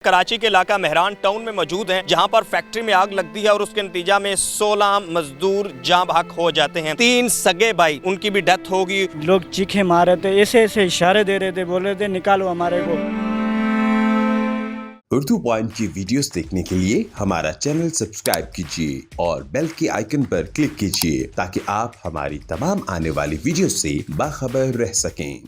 कराची के इलाका मेहरान टाउन में मौजूद हैं, जहां पर फैक्ट्री में आग लगती है और उसके नतीजा में 16 मजदूर जाँ बहक हो जाते हैं। 3 सगे भाई, उनकी भी डेथ होगी। लोग चीखे मार रहे थे, ऐसे ऐसे इशारे दे रहे थे, बोल रहे थे निकालो हमारे को। उर्दू पॉइंट की वीडियोस देखने के लिए हमारा चैनल सब्सक्राइब कीजिए और बेल के आइकन पर क्लिक कीजिए ताकि आप हमारी तमाम आने वाली वीडियो से बाखबर रह सकें।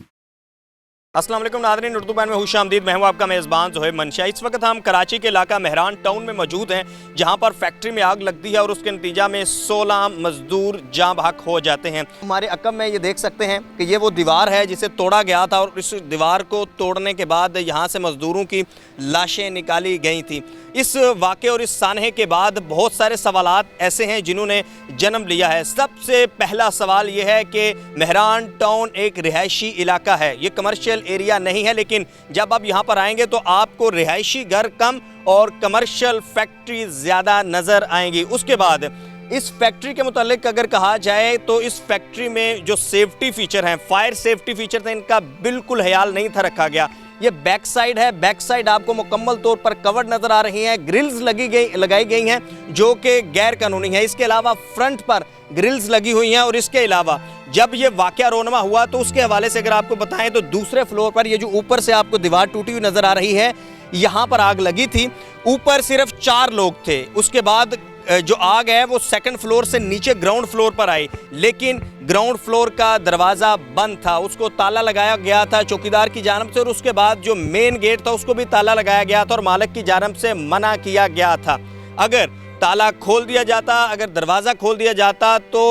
अस्सलाम वालेकुम नाज़रीन, उर्दू पॉइंट में खुशामदीद। मैं हूं आपका मेज़बान ज़ोहेब मंशा। इस वक्त हम कराची के इलाका मेहरान टाउन में मौजूद हैं, जहां पर फैक्ट्री में आग लगती है और उसके नतीजा में 16 मजदूर जाँ बहक हो जाते हैं। हमारे अकब में ये देख सकते हैं कि ये वो दीवार है जिसे तोड़ा गया था और इस दीवार को तोड़ने के बाद यहाँ से मजदूरों की लाशें निकाली गई थी। इस वाक़े और इस सानहे के बाद बहुत सारे सवालात ऐसे हैं जिन्होंने जन्म लिया है। सबसे पहला सवाल ये है कि मेहरान टाउन एक रिहायशी इलाका है, ये कमर्शियल एरिया नहीं है, लेकिन जब आप यहाँ पर आएंगे तो आपको रिहायशी घर कम और कमर्शियल फैक्ट्री ज़्यादा नज़र आएंगी। उसके बाद इस फैक्ट्री के मुतालिक अगर कहा जाए तो इस फैक्ट्री में जो सेफ्टी फ़ीचर हैं, फायर सेफ्टी फ़ीचर थे, इनका बिल्कुल ख्याल नहीं था रखा गया। ये बैक साइड है, बैक साइड आपको मुकम्मल तौर पर कवर्ड नज़र आ रही हैं, ग्रिल्स लगाई गई हैं जो कि गैर कानूनी है। इसके अलावा फ्रंट पर ग्रिल्स लगी हुई हैं और इसके अलावा जब ये वाक़या रोनमा हुआ तो उसके हवाले से अगर आपको बताएं तो दूसरे फ्लोर पर ये जो ऊपर से आपको दीवार टूटी हुई नज़र आ रही है, यहाँ पर आग लगी थी। ऊपर सिर्फ 4 लोग थे। उसके बाद जो आग है वो सेकंड फ्लोर से नीचे ग्राउंड फ्लोर पर आई, लेकिन ग्राउंड फ्लोर का दरवाज़ा बंद था, उसको ताला लगाया गया था चौकीदार की जानिब से और उसके बाद जो मेन गेट था उसको भी ताला लगाया गया था और मालिक की जानिब से मना किया गया था। अगर ताला खोल दिया जाता, अगर दरवाज़ा खोल दिया जाता तो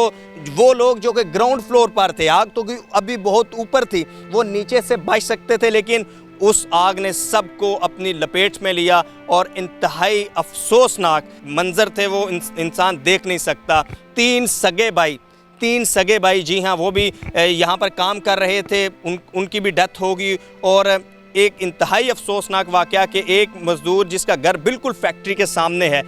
वो लोग जो कि ग्राउंड फ्लोर पर थे, आग तो अभी बहुत ऊपर थी, वो नीचे से बच सकते थे, लेकिन उस आग ने सबको अपनी लपेट में लिया और इंतहाई अफसोसनाक मंजर थे, वो इंसान देख नहीं सकता। 3 सगे भाई, जी हाँ, वो भी यहाँ पर काम कर रहे थे, उनकी भी डेथ होगी। और एक इंतहाई अफसोसनाक वाक़या कि एक मज़दूर जिसका घर बिल्कुल फैक्ट्री के सामने है,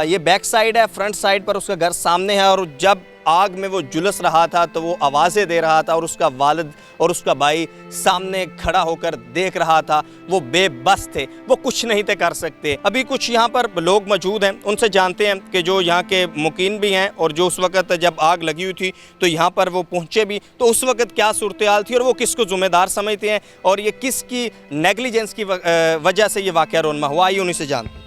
ये बैक साइड है, फ्रंट साइड पर उसका घर सामने है, और जब आग में वो झुलस रहा था तो वो आवाज़ें दे रहा था और उसका वालिद और उसका भाई सामने खड़ा होकर देख रहा था। वो बेबस थे, वो कुछ नहीं थे कर सकते। अभी कुछ यहाँ पर लोग मौजूद हैं, उनसे जानते हैं कि जो यहाँ के मुकीन भी हैं और जो उस वक़्त जब आग लगी हुई थी तो यहाँ पर वो पहुँचे भी, तो उस वक़्त क्या सूरत हाल थी और वो किसको ज़िम्मेदार समझते हैं और ये किसकी नेगलिजेंस की वजह से ये वाक़या रोनमा हुआ। आइए उन्हीं से जानते हैं।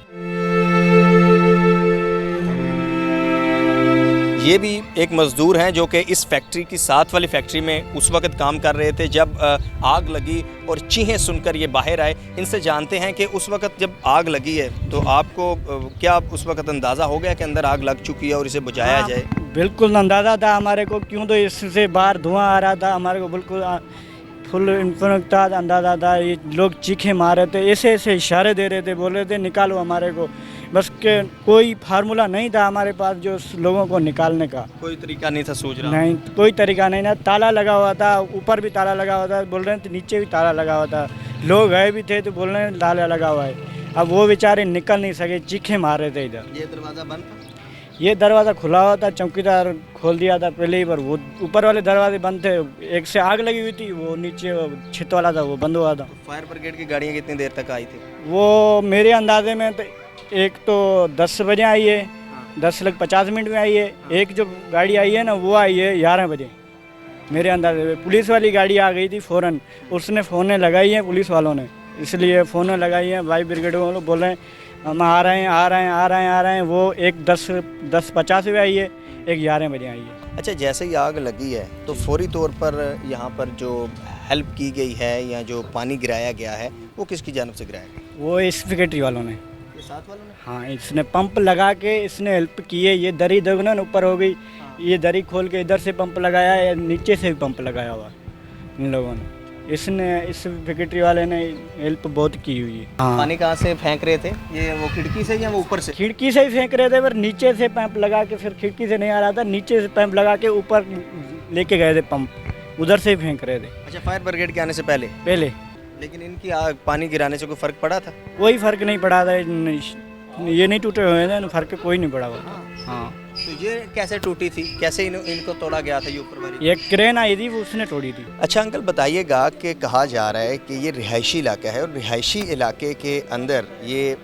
ये भी एक मज़दूर हैं जो कि इस फैक्ट्री की साथ वाली फैक्ट्री में उस वक़्त काम कर रहे थे जब आग लगी और चीखें सुनकर ये बाहर आए। इनसे जानते हैं कि उस वक़्त जब आग लगी है तो आपको क्या उस वक़्त अंदाज़ा हो गया कि अंदर आग लग चुकी है और इसे बुझाया जाए? बिल्कुल अंदाज़ा था हमारे को, क्यों तो इससे बाहर धुआं आ रहा था, हमारे को बिल्कुल फुल इन्फॉर्म था, अंदाज़ा था। ये लोग चीखे मार रहे थे, ऐसे ऐसे इशारे दे रहे थे, बोल रहे थे निकालो हमारे को। बस के कोई फार्मूला नहीं था हमारे पास जो लोगों को निकालने का, कोई तरीका नहीं था सूझ रहा। नहीं, कोई तरीका नहीं था। ताला लगा हुआ था, ऊपर भी ताला लगा हुआ था, बोल रहे थे नीचे भी ताला लगा हुआ था, लोग गए भी थे तो बोल रहे हैं ताला लगा हुआ है। अब वो बेचारे निकल नहीं सके, चीखे मार रहे थे। इधर ये दरवाज़ा बंद था, ये दरवाज़ा खुला हुआ था, चौकीदार खोल दिया था पहले ही, पर वो ऊपर वाले दरवाजे बंद थे। एक से आग लगी हुई थी, वो नीचे छत वाला था, वो बंद हुआ था। फायर ब्रिगेड की गाड़ियाँ कितनी देर तक आई थी? वो मेरे अंदाजे में तो एक तो 10 बजे आई है, 10:50 में आई है। एक जो गाड़ी आई है ना वो आई है 11 बजे मेरे अंदाजे में। पुलिस वाली गाड़ी आ गई थी फ़ौरन, उसने फ़ोनें लगाई हैं पुलिस वालों ने, इसलिए फ़ोनें लगाई हैं। भाई ब्रिगेड वालों बोल रहे हैं हम आ रहे हैं। वो एक 10:50 में आई है, एक 11 बजे आई है। अच्छा, जैसे ही आग लगी है तो फौरी तौर पर यहाँ पर जो हेल्प की गई है या जो पानी गिराया गया है वो किसकी जानिब से गिराया गया? वो इस फैक्ट्री वालों ने, ये साथ वालों ने? हाँ, इसने पंप लगा के इसने हेल्प की है। ये दरी दोगुना ऊपर हो गई, ये दरी खोल के इधर से पंप लगाया है, नीचे से भी पंप लगाया हुआ इन लोगों ने। इस फैक्ट्री वाले ने हेल्प बहुत की हुई है। हाँ। पानी कहाँ से फेंक रहे थे? ये वो खिड़की से या वो ऊपर से? खिड़की से ही फेंक रहे थे, पर नीचे से पंप लगा के, फिर खिड़की से नहीं आ रहा था, नीचे से पंप लगा के ऊपर लेके गए थे पंप, उधर से ही फेंक रहे थे। अच्छा, फायर ब्रिगेड के आने से पहले? लेकिन इनकी आग पानी गिराने से कोई फ़र्क पड़ा था? कोई फ़र्क नहीं पड़ा था, ये नहीं टूटे हुए थे, फ़र्क कोई नहीं पड़ा हुआ। हाँ, तो ये कैसे टूटी थी, कैसे इनको तोड़ा गया था ये ऊपर वाली? एक क्रेन आई थी, वो उसने तोड़ी थी। अच्छा अंकल बताइएगा कि कहा जा रहा है कि ये रिहायशी इलाका है और रिहायशी इलाके के अंदर ये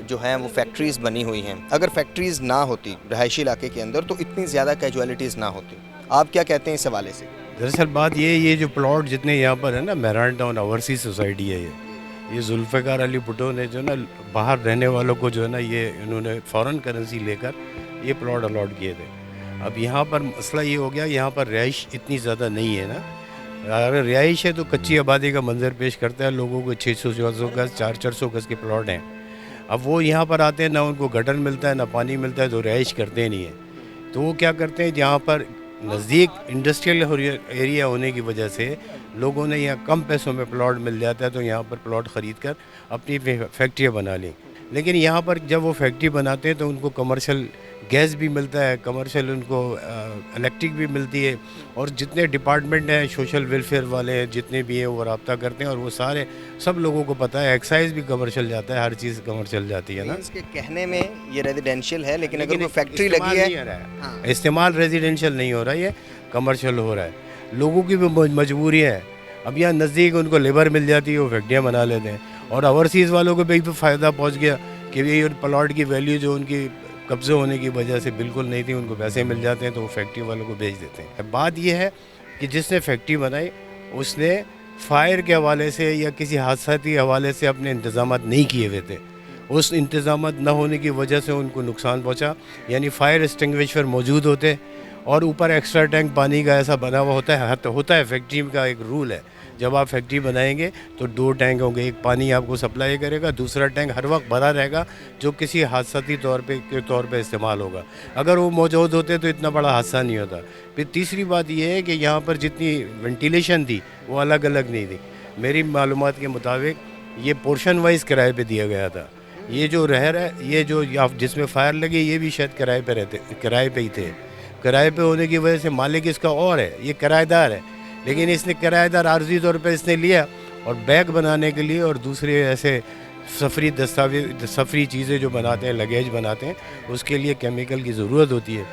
जो है वो फैक्ट्रीज़ बनी हुई हैं। अगर फैक्ट्रीज़ ना होती रिहायशी इलाके के अंदर तो इतनी ज़्यादा कैजुअलिटीज़ ना होती। आप क्या कहते हैं इस हवाले से? दरअसल बात ये जो प्लॉट जितने यहाँ पर है ना, मेहरान टाउन ओवरसीज सोसाइटी है ये जुल्फ़िकार अली भुट्टो ने जो ना बाहर रहने वालों को जो है ना ये इन्होंने फ़ॉरेन करेंसी लेकर ये प्लॉट अलॉट किए थे। अब यहाँ पर मसला ये हो गया, यहाँ पर रिहाइश इतनी ज़्यादा नहीं है ना। अगर रिहाइश है तो कच्ची आबादी का मंजर पेश करता है, लोगों को 600-400 गज़ 400 गज़ के प्लॉट हैं। अब वो यहाँ पर आते हैं, ना उनको गटर मिलता है ना पानी मिलता है, तो रिहाइश करते नहीं है। तो वो क्या करते हैं, जहाँ पर नज़दीक इंडस्ट्रियल एरिया होने की वजह से लोगों ने यहाँ कम पैसों में प्लॉट मिल जाता है, तो यहाँ पर प्लॉट ख़रीद कर अपनी फैक्ट्रियाँ बना ली। लेकिन यहाँ पर जब वो फैक्ट्री बनाते हैं तो उनको कमर्शियल गैस भी मिलता है, कमर्शियल उनको इलेक्ट्रिक भी मिलती है, और जितने डिपार्टमेंट हैं सोशल वेलफेयर वाले जितने भी हैं वो रब्ता करते हैं, और वो सारे सब लोगों को पता है एक्साइज भी कमर्शियल जाता है, हर चीज़ कमर्शियल जाती है ना। इसके कहने में ये रेजिडेंशियल है, लेकिन अगर कोई फैक्ट्री लगी है, इस्तेमाल रेजिडेंशियल नहीं हो रहा है, ये कमर्शियल हो रहा है। लोगों की भी मजबूरी है, अब यहाँ नज़दीक उनको लेबर मिल जाती है, वो फैक्ट्रियाँ बना लेते हैं, और ओवरसीज़ वालों को भी फ़ायदा पहुँच गया कि ये प्लॉट की वैल्यू जो उनकी कब्ज़े होने की वजह से बिल्कुल नहीं थी, उनको पैसे मिल जाते हैं तो वो फैक्ट्री वालों को बेच देते हैं। बात ये है कि जिसने फैक्ट्री बनाई उसने फायर के हवाले से या किसी हादसाती हवाले से अपने इंतज़ाम नहीं किए हुए थे। उस इंतज़ाम न होने की वजह से उनको नुकसान पहुंचा, यानी फायर एक्सटिंग्विशर मौजूद होते और ऊपर एक्स्ट्रा टैंक पानी का ऐसा बना हुआ होता है। फैक्ट्री का एक रूल है, जब आप फैक्ट्री बनाएंगे तो 2 टैंक होंगे, एक पानी आपको सप्लाई करेगा, दूसरा टैंक हर वक्त भरा रहेगा जो किसी हादसाती तौर पे इस्तेमाल होगा। अगर वो मौजूद होते तो इतना बड़ा हादसा नहीं होता। फिर तीसरी बात ये है कि यहाँ पर जितनी वेंटिलेशन थी वो अलग अलग नहीं थी। मेरी मालूमात के मुताबिक ये पोर्शन वाइज किराए पे दिया गया था। ये जो रह रहा है, ये जो जिसमें फायर लगी, ये भी शायद किराए पे ही थे। किराए पे होने की वजह से मालिक इसका और है, ये किराएदार है, लेकिन इसने किराएदार आर्जी तौर पे इसने लिया और बैग बनाने के लिए और दूसरे ऐसे सफरी चीज़ें जो बनाते हैं, लगेज बनाते हैं, उसके लिए केमिकल की ज़रूरत होती है,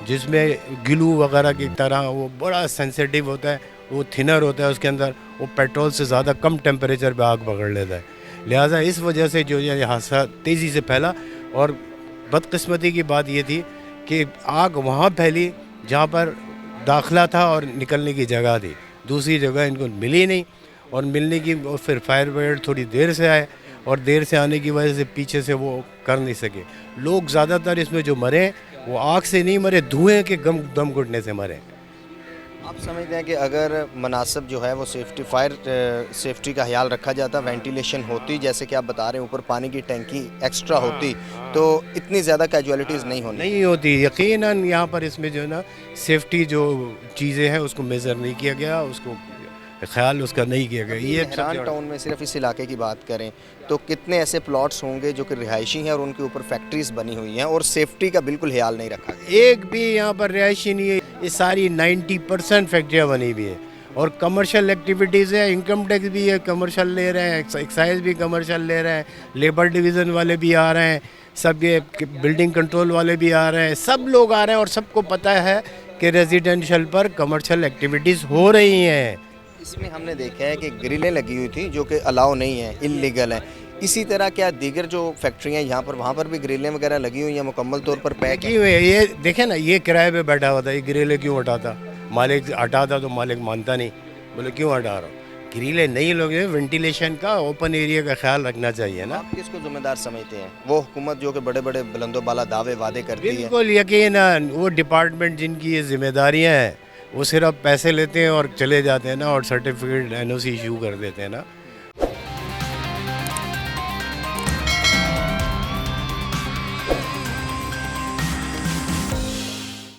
जिसमें ग्लू वगैरह की तरह वो बड़ा सेंसिटिव होता है, वो थिनर होता है उसके अंदर, वो पेट्रोल से ज़्यादा कम टेम्परेचर पे आग पकड़ लेता है। लिहाजा इस वजह से जो ये हादसा तेज़ी से फैला, और बदकिस्मती की बात ये थी कि आग वहाँ फैली जहाँ पर दाखला था और निकलने की जगह थी, दूसरी जगह इनको मिली नहीं, और मिलने की और फिर फायर ब्रिगेड थोड़ी देर से आए, और देर से आने की वजह से पीछे से वो कर नहीं सके। लोग ज़्यादातर इसमें जो मरे वो आग से नहीं मरे, धुएँ के दम घुटने से मरे। आप समझते हैं कि अगर मुनासिब जो है वो सेफ्टी का ख्याल रखा जाता, वेंटिलेशन होती, जैसे कि आप बता रहे हैं ऊपर पानी की टैंकी एक्स्ट्रा होती, तो इतनी ज़्यादा कैजुअलिटीज़ नहीं होती। यकीनन यहाँ पर इसमें जो है ना सेफ्टी जो चीज़ें हैं उसको मेज़र नहीं किया गया, उसको ख्याल उसका नहीं किया गया। ये मेहरान टाउन में सिर्फ इस इलाके की बात करें तो कितने ऐसे प्लॉट्स होंगे जो कि रिहायशी हैं और उनके ऊपर फैक्ट्रीज बनी हुई हैं और सेफ्टी का बिल्कुल ख्याल नहीं रखा गया? एक भी यहाँ पर रिहायशी नहीं है, ये सारी 90% फैक्ट्रियाँ बनी हुई है, और कमर्शियल एक्टिविटीज़ है, इनकम टैक्स भी है कमर्शियल ले रहे हैं, एक्साइज भी कमर्शियल ले रहे हैं, लेबर डिवीज़न वाले भी आ रहे हैं, सब ये बिल्डिंग कंट्रोल वाले भी आ रहे हैं, सब लोग आ रहे हैं, और सबको पता है कि रेजिडेंशियल पर कमर्शियल एक्टिविटीज़ हो रही हैं। इसमें हमने देखा है कि ग्रिलें लगी हुई थी जो कि अलाउ नहीं है, इल्लीगल है। इसी तरह क्या दीगर जो फैक्ट्रियाँ यहाँ पर वहाँ पर भी ग्रिलें वगैरह लगी हुई हैं, मुकम्मल तौर पर पैक की हुई है? ये देखें ना, ये किराए पे बैठा हुआ था, ये ग्रिलें क्यों हटाता? मालिक हटाता तो मालिक मानता नहीं, बोले क्यों हटा रहा हूँ? ग्रिलें नहीं लोग, वेंटिलेशन का, ओपन एरिया का ख्याल रखना चाहिए ना। आप किसको जिम्मेदार समझते हैं? वो हुकूमत जो कि बड़े बड़े बुलंदो बाला दावे वादे करती है? बिल्कुल यकीनन वो डिपार्टमेंट जिनकी ये जिम्मेदारियाँ हैं वो सिर्फ पैसे लेते हैं और चले जाते हैं ना, और सर्टिफिकेट NOC इशू कर देते हैं ना।